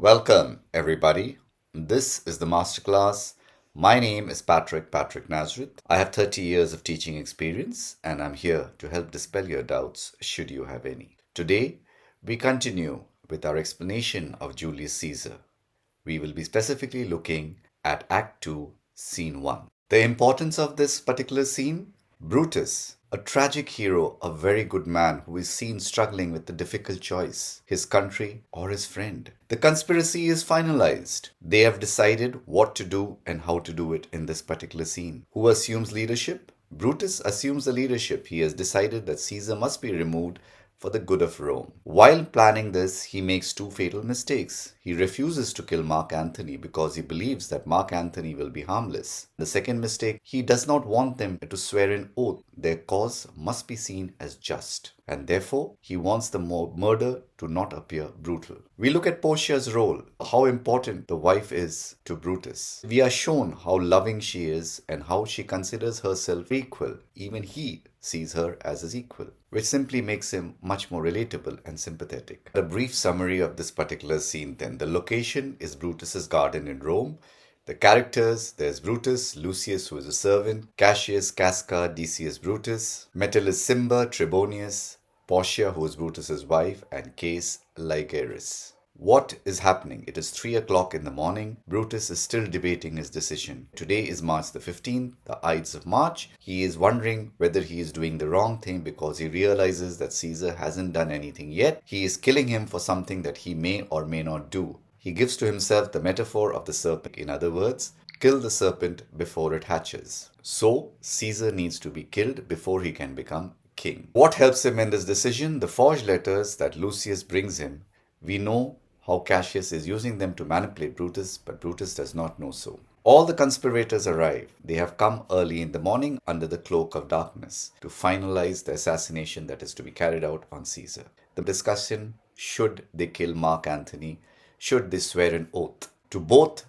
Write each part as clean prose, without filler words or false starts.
Welcome, everybody. This is the Masterclass. My name is Patricknazareth. I have 30 years of teaching experience and I'm here to help dispel your doubts should you have any. Today, we continue with our explanation of Julius Caesar. We will be specifically looking at Act 2, Scene 1. The importance of this particular scene: Brutus, a tragic hero, a very good man who is seen struggling with the difficult choice, his country or his friend. The conspiracy is finalized. They have decided what to do and how to do it in this particular scene. Who assumes leadership? Brutus assumes the leadership. He has decided that Caesar must be removed for the good of Rome. While planning this, he makes two fatal mistakes. He refuses to kill Mark Antony because he believes that Mark Antony will be harmless. The second mistake, he does not want them to swear an oath. Their cause must be seen as just, and therefore he wants the murder to not appear brutal. We look at Portia's role, how important the wife is to Brutus. We are shown how loving she is and how she considers herself equal. Even he sees her as his equal, which simply makes him much more relatable and sympathetic. A brief summary of this particular scene then. The location is Brutus's garden in Rome. The characters: there's Brutus, Lucius, who is a servant, Cassius, Casca, Decius Brutus, Metellus Cimber, Trebonius, Portia, who is Brutus's wife, and Caius Ligeris. What is happening? It is 3 o'clock in the morning. Brutus is still debating his decision. Today is March the 15th, the Ides of March. He is wondering whether he is doing the wrong thing because he realizes that Caesar hasn't done anything yet. He is killing him for something that he may or may not do. He gives to himself the metaphor of the serpent. In other words, kill the serpent before it hatches. So, Caesar needs to be killed before he can become king. What helps him in this decision? The forged letters that Lucius brings him. We know how Cassius is using them to manipulate Brutus, but Brutus does not know so. All the conspirators arrive. They have come early in the morning under the cloak of darkness to finalize the assassination that is to be carried out on Caesar. The discussion: should they kill Mark Antony? Should they swear an oath? To both,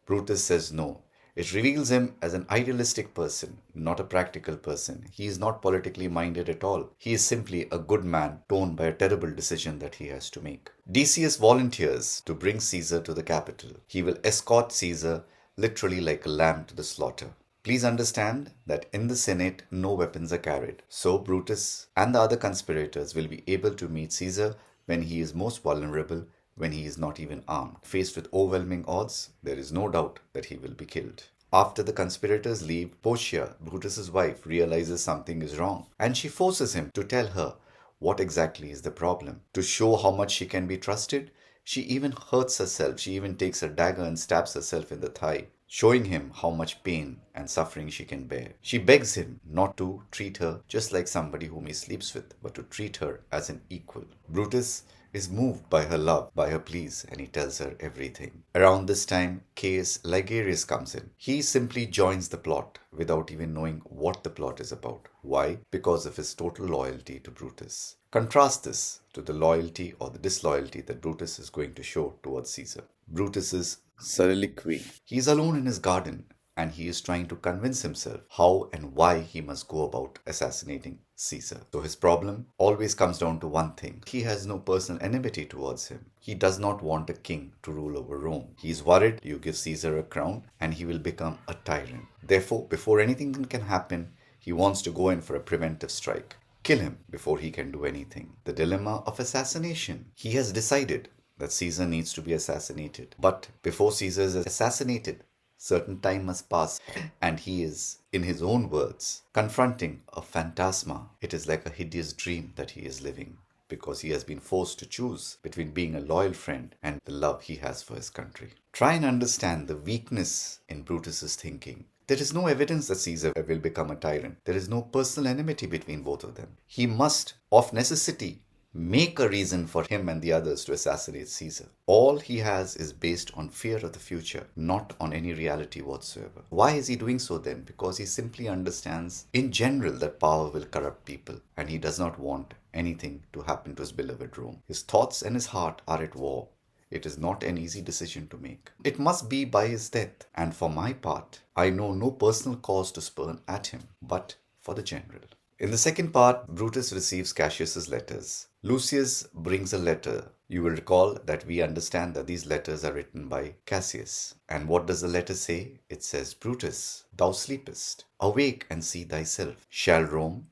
Brutus says no. It reveals him as an idealistic person, not a practical person. He is not politically minded at all. He is simply a good man torn by a terrible decision that he has to make. Decius volunteers to bring Caesar to the capital. He will escort Caesar literally like a lamb to the slaughter. Please understand that in the Senate, no weapons are carried. So Brutus and the other conspirators will be able to meet Caesar when he is most vulnerable, when he is not even armed. Faced with overwhelming odds, there is no doubt that he will be killed. After the conspirators leave, Portia, Brutus's wife, realizes something is wrong, and she forces him to tell her what exactly is the problem. To show how much she can be trusted, she even hurts herself. She even takes a dagger and stabs herself in the thigh, showing him how much pain and suffering she can bear. She begs him not to treat her just like somebody whom he sleeps with, but to treat her as an equal. Brutus is moved by her love, by her pleas, and he tells her everything. Around this time, Caius Ligeris comes in. He simply joins the plot without even knowing what the plot is about. Why? Because of his total loyalty to Brutus. Contrast this to the loyalty or the disloyalty that Brutus is going to show towards Caesar. Brutus's soliloquy. He is alone in his garden and he is trying to convince himself how and why he must go about assassinating Caesar. So his problem always comes down to one thing. He has no personal enmity towards him. He does not want a king to rule over Rome. He is worried you give Caesar a crown and he will become a tyrant. Therefore, before anything can happen, he wants to go in for a preventive strike. Kill him before he can do anything. The dilemma of assassination. He has decided that Caesar needs to be assassinated. But before Caesar is assassinated, certain time must pass, and he is, in his own words, confronting a phantasma. It is like a hideous dream that he is living, because he has been forced to choose between being a loyal friend and the love he has for his country. Try and understand the weakness in Brutus's thinking. There is no evidence that Caesar will become a tyrant. There is no personal enmity between both of them. He must, of necessity, make a reason for him and the others to assassinate Caesar. All he has is based on fear of the future, not on any reality whatsoever. Why is he doing so then? Because he simply understands in general that power will corrupt people, and he does not want anything to happen to his beloved Rome. His thoughts and his heart are at war. It is not an easy decision to make. It must be by his death, and for my part, I know no personal cause to spurn at him, but for the general. In the second part, Brutus receives Cassius's letters. Lucius brings a letter. You will recall that we understand that these letters are written by Cassius. And what does the letter say? It says, Brutus, thou sleepest. Awake and see thyself. Shall Rome?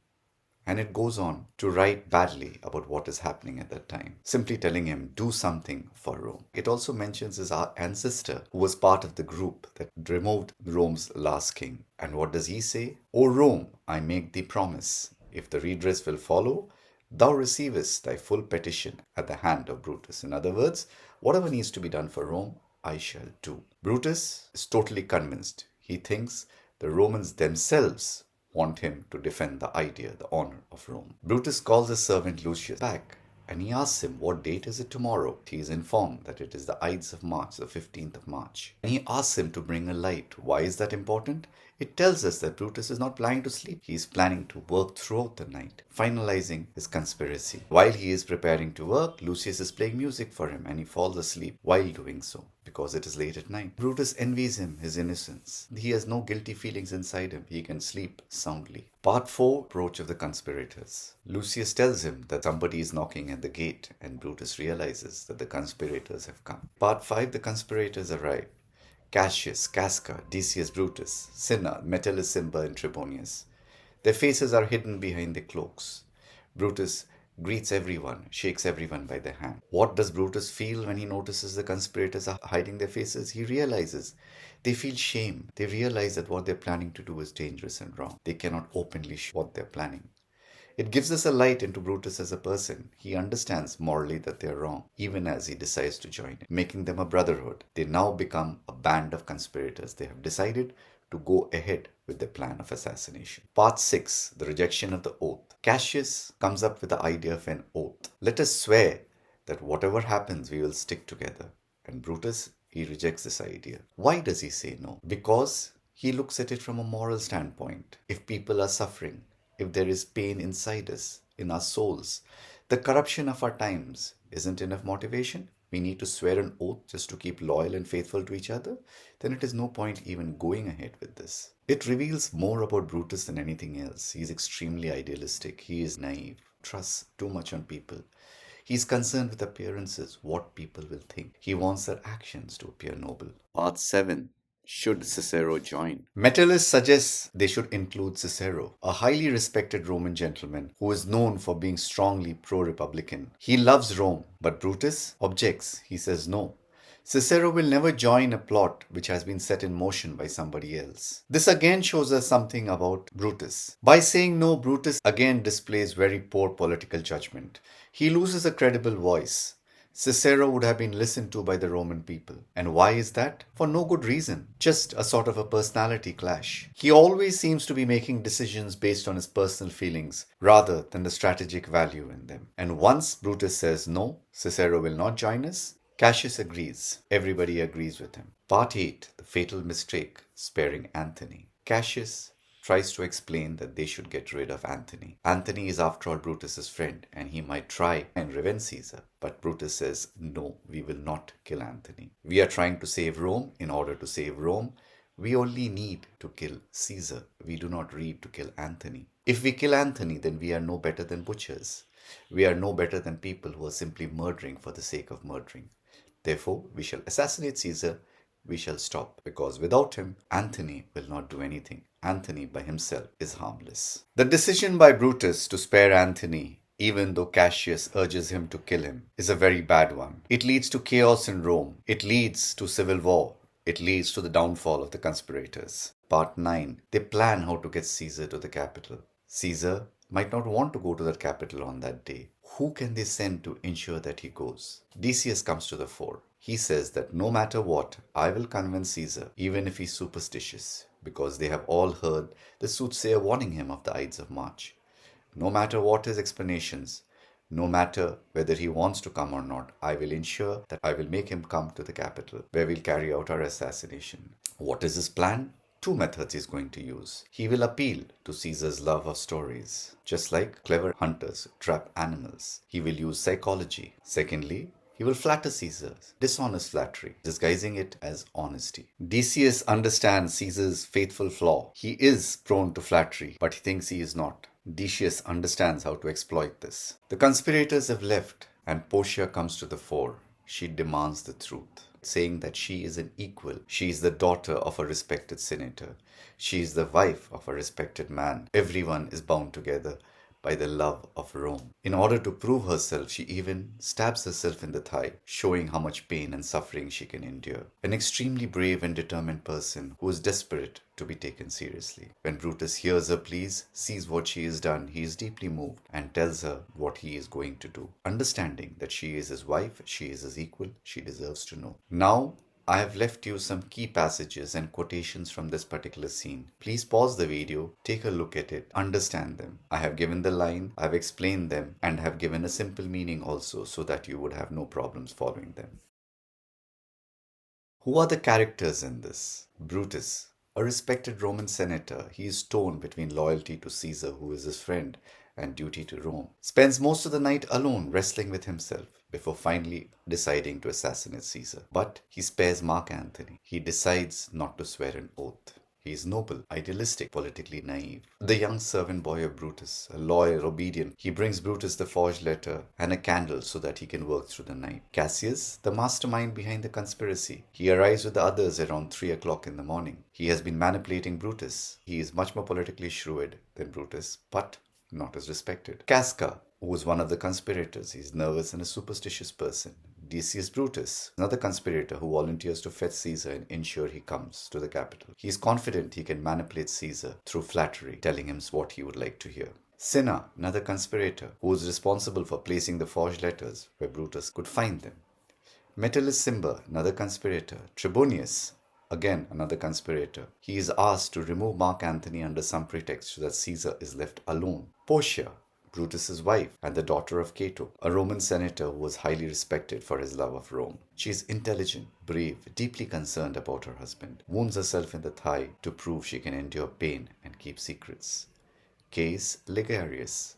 And it goes on to write badly about what is happening at that time, simply telling him, do something for Rome. It also mentions his ancestor who was part of the group that removed Rome's last king. And what does he say? O Rome, I make thee promise, if the redress will follow, thou receivest thy full petition at the hand of Brutus. In other words, whatever needs to be done for Rome, I shall do. Brutus is totally convinced. He thinks the Romans themselves want him to defend the idea, the honor of Rome. Brutus calls his servant Lucius back and he asks him, what date is it tomorrow? He is informed that it is the Ides of March, the 15th of March. And he asks him to bring a light. Why is that important? It tells us that Brutus is not planning to sleep. He is planning to work throughout the night, finalizing his conspiracy. While he is preparing to work, Lucius is playing music for him and he falls asleep while doing so because it is late at night. Brutus envies him his innocence. He has no guilty feelings inside him. He can sleep soundly. Part 4, approach of the conspirators. Lucius tells him that somebody is knocking at the gate and Brutus realizes that the conspirators have come. Part 5, the conspirators arrive. Cassius, Casca, Decius Brutus, Cinna, Metellus Cimber, and Trebonius. Their faces are hidden behind their cloaks. Brutus greets everyone, shakes everyone by the hand. What does Brutus feel when he notices the conspirators are hiding their faces? He realizes they feel shame. They realize that what they're planning to do is dangerous and wrong. They cannot openly show what they're planning. It gives us a light into Brutus as a person. He understands morally that they're wrong, even as he decides to join it, making them a brotherhood. They now become a band of conspirators. They have decided to go ahead with their plan of assassination. Part 6, the rejection of the oath. Cassius comes up with the idea of an oath. Let us swear that whatever happens, we will stick together. And Brutus, he rejects this idea. Why does he say no? Because he looks at it from a moral standpoint. If people are suffering, if there is pain inside us, in our souls, the corruption of our times isn't enough motivation. We need to swear an oath just to keep loyal and faithful to each other. Then it is no point even going ahead with this. It reveals more about Brutus than anything else. He is extremely idealistic. He is naive, trusts too much on people. He is concerned with appearances, what people will think. He wants their actions to appear noble. Part 7. Should Cicero join? Metellus suggests they should include Cicero, a highly respected Roman gentleman who is known for being strongly pro-republican. He loves Rome, but Brutus objects. He says no. Cicero will never join a plot which has been set in motion by somebody else. This again shows us something about Brutus. By saying no, Brutus again displays very poor political judgment. He loses a credible voice. Cicero would have been listened to by the Roman people. And why is that? For no good reason. Just a sort of a personality clash. He always seems to be making decisions based on his personal feelings rather than the strategic value in them. And once Brutus says no, Cicero will not join us, Cassius agrees. Everybody agrees with him. Part 8, the fatal mistake, sparing Antony. Cassius tries to explain that they should get rid of Antony. Antony is after all Brutus's friend and he might try and revenge Caesar. But Brutus says, no, we will not kill Antony. We are trying to save Rome. In order to save Rome, we only need to kill Caesar. We do not need to kill Antony. If we kill Antony, then we are no better than butchers. We are no better than people who are simply murdering for the sake of murdering. Therefore, we shall assassinate Caesar. We shall stop, because without him, Antony will not do anything. Antony by himself is harmless. The decision by Brutus to spare Antony, even though Cassius urges him to kill him, is a very bad one. It leads to chaos in Rome. It leads to civil war. It leads to the downfall of the conspirators. Part 9. They plan how to get Caesar to the capital. Caesar might not want to go to the capital on that day. Who can they send to ensure that he goes? Decius comes to the fore. He says that no matter what, I will convince Caesar, even if he's superstitious, because they have all heard the soothsayer warning him of the Ides of March. No matter what his explanations, no matter whether he wants to come or not, I will ensure that I will make him come to the capital, where we'll carry out our assassination. What is his plan? 2 methods he's going to use. He will appeal to Caesar's love of stories, just like clever hunters trap animals. He will use psychology. Secondly, he will flatter Caesar, dishonest flattery, disguising it as honesty. Decius understands Caesar's faithful flaw. He is prone to flattery, but he thinks he is not. Decius understands how to exploit this. The conspirators have left, and Portia comes to the fore. She demands the truth, saying that she is an equal. She is the daughter of a respected senator. She is the wife of a respected man. Everyone is bound together by the love of Rome. In order to prove herself, she even stabs herself in the thigh, showing how much pain and suffering she can endure. An extremely brave and determined person who is desperate to be taken seriously. When Brutus hears her pleas, sees what she has done, he is deeply moved and tells her what he is going to do. Understanding that she is his wife, she is his equal, she deserves to know. Now, I have left you some key passages and quotations from this particular scene. Please pause the video, take a look at it, understand them. I have given the line, I have explained them, and have given a simple meaning also so that you would have no problems following them. Who are the characters in this? Brutus, a respected Roman senator. He is torn between loyalty to Caesar, who is his friend, and duty to Rome. Spends most of the night alone wrestling with himself before finally deciding to assassinate Caesar. But he spares Mark Antony. He decides not to swear an oath. He is noble, idealistic, politically naive. The young servant boy of Brutus, a loyal, obedient, he brings Brutus the forged letter and a candle so that he can work through the night. Cassius, the mastermind behind the conspiracy, he arrives with the others around 3 o'clock in the morning. He has been manipulating Brutus. He is much more politically shrewd than Brutus, but not as respected. Casca, who was one of the conspirators, he is nervous and a superstitious person. Decius Brutus, another conspirator who volunteers to fetch Caesar and ensure he comes to the capital. He is confident he can manipulate Caesar through flattery, telling him what he would like to hear. Cinna, another conspirator, who was responsible for placing the forged letters where Brutus could find them. Metellus Cimber, another conspirator. Trebonius, again another conspirator. He is asked to remove Mark Antony under some pretext so that Caesar is left alone. Portia, Brutus's wife and the daughter of Cato, a Roman senator who was highly respected for his love of Rome. She is intelligent, brave, deeply concerned about her husband, wounds herself in the thigh to prove she can endure pain and keep secrets. Caius Ligarius,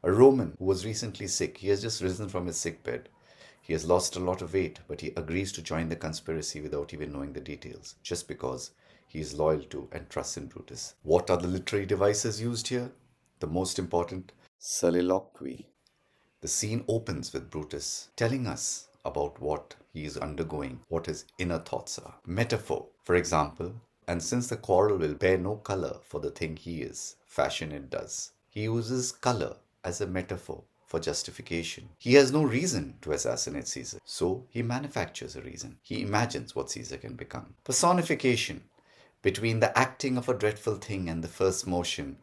a Roman who was recently sick. He has just risen from his sickbed. He has lost a lot of weight, but he agrees to join the conspiracy without even knowing the details, just because he is loyal to and trusts in Brutus. What are the literary devices used here? The most important, soliloquy. The scene opens with Brutus telling us about what he is undergoing, what his inner thoughts are. Metaphor, for example, and since the quarrel will bear no color for the thing he is, fashion it does. He uses color as a metaphor for justification. He has no reason to assassinate Caesar, so he manufactures a reason. He imagines what Caesar can become. Personification. Between the acting of a dreadful thing and the first motion,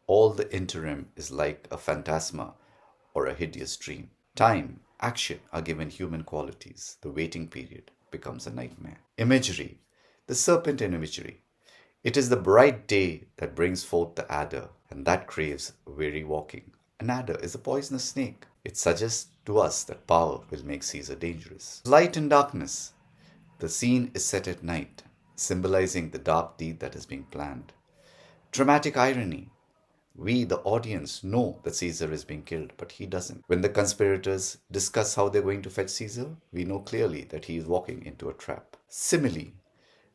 all the interim is like a phantasma or a hideous dream. Time, action are given human qualities. The waiting period becomes a nightmare. Imagery. The serpent in imagery. It is the bright day that brings forth the adder, and that craves weary walking. An adder is a poisonous snake. It suggests to us that power will make Caesar dangerous. Light and darkness. The scene is set at night, symbolizing the dark deed that is being planned. Dramatic irony. We, the audience, know that Caesar is being killed, but he doesn't. When the conspirators discuss how they're going to fetch Caesar, we know clearly that he is walking into a trap. Simile.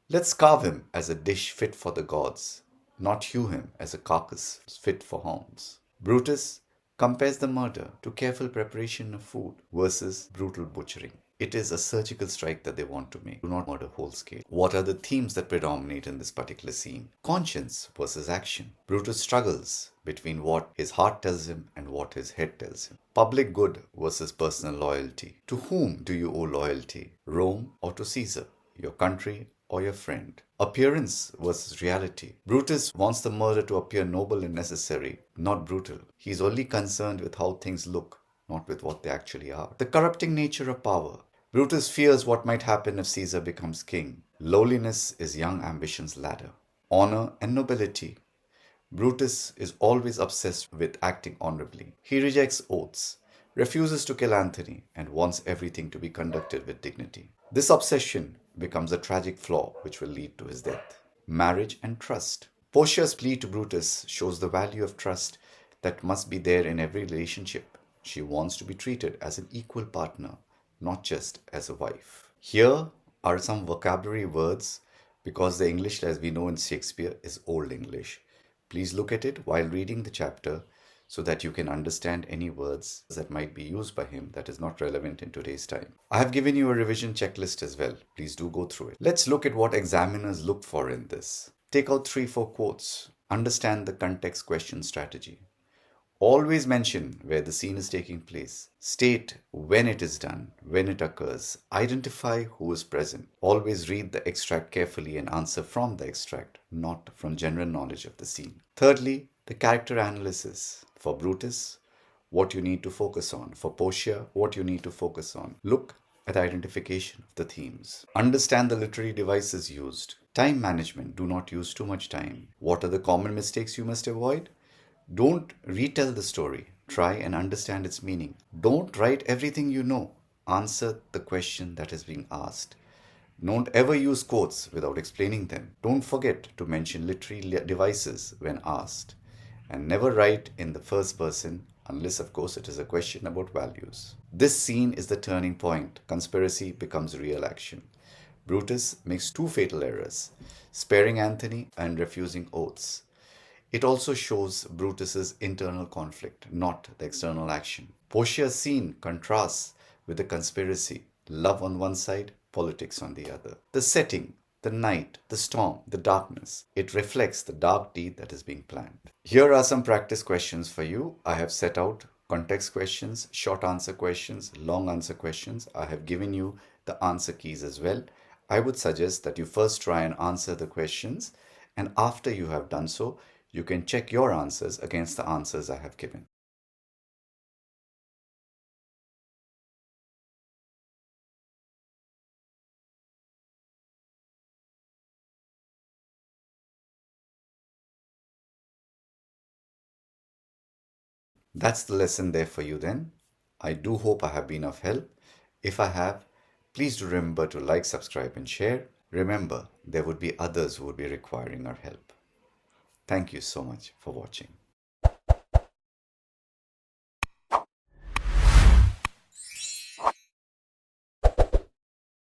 Let's carve him as a dish fit for the gods, not hew him as a carcass fit for hounds. Brutus compares the murder to careful preparation of food versus brutal butchering. It is a surgical strike that they want to make. Do not murder whole scale. What are the themes that predominate in this particular scene? Conscience versus action. Brutus struggles between what his heart tells him and what his head tells him. Public good versus personal loyalty. To whom do you owe loyalty? Rome or to Caesar? Your country or your friend? Appearance versus reality. Brutus wants the murder to appear noble and necessary, not brutal. He is only concerned with how things look, not with what they actually are. The corrupting nature of power. Brutus fears what might happen if Caesar becomes king. Lowliness is young ambition's ladder. Honor and nobility. Brutus is always obsessed with acting honorably. He rejects oaths, refuses to kill Antony, and wants everything to be conducted with dignity. This obsession becomes a tragic flaw which will lead to his death. Marriage and trust. Portia's plea to Brutus shows the value of trust that must be there in every relationship. She wants to be treated as an equal partner, not just as a wife. Here are some vocabulary words because the English as we know in Shakespeare is Old English. Please look at it while reading the chapter so that you can understand any words that might be used by him that is not relevant in today's time. I have given you a revision checklist as well. Please do go through it. Let's look at what examiners look for in this. Take out 3-4 quotes. Understand the context question strategy. Always mention where the scene is taking place. State when it is done, when it occurs. Identify who is present. Always read the extract carefully and answer from the extract, not from general knowledge of the scene. Thirdly, the character analysis. For Brutus, what you need to focus on. For Portia, what you need to focus on. Look at identification of the themes. Understand the literary devices used. Time management. Do not use too much time. What are the common mistakes you must avoid? Don't retell the story. Try and understand its meaning. Don't write everything you know. Answer the question that is being asked. Don't ever use quotes without explaining them. Don't forget to mention literary devices when asked. And never write in the first person unless, of course, it is a question about values. This scene is the turning point. Conspiracy becomes real action. Brutus makes 2 fatal errors, sparing Antony and refusing oaths. It also shows Brutus's internal conflict, not the external action. Portia's scene contrasts with the conspiracy, love on one side, politics on the other. The setting, the night, the storm, the darkness, it reflects the dark deed that is being planned. Here are some practice questions for you. I have set out context questions, short answer questions, long answer questions. I have given you the answer keys as well. I would suggest that you first try and answer the questions, and after you have done so, you can check your answers against the answers I have given. That's the lesson there for you then. I do hope I have been of help. If I have, please do remember to like, subscribe, and share. Remember, there would be others who would be requiring our help. Thank you so much for watching.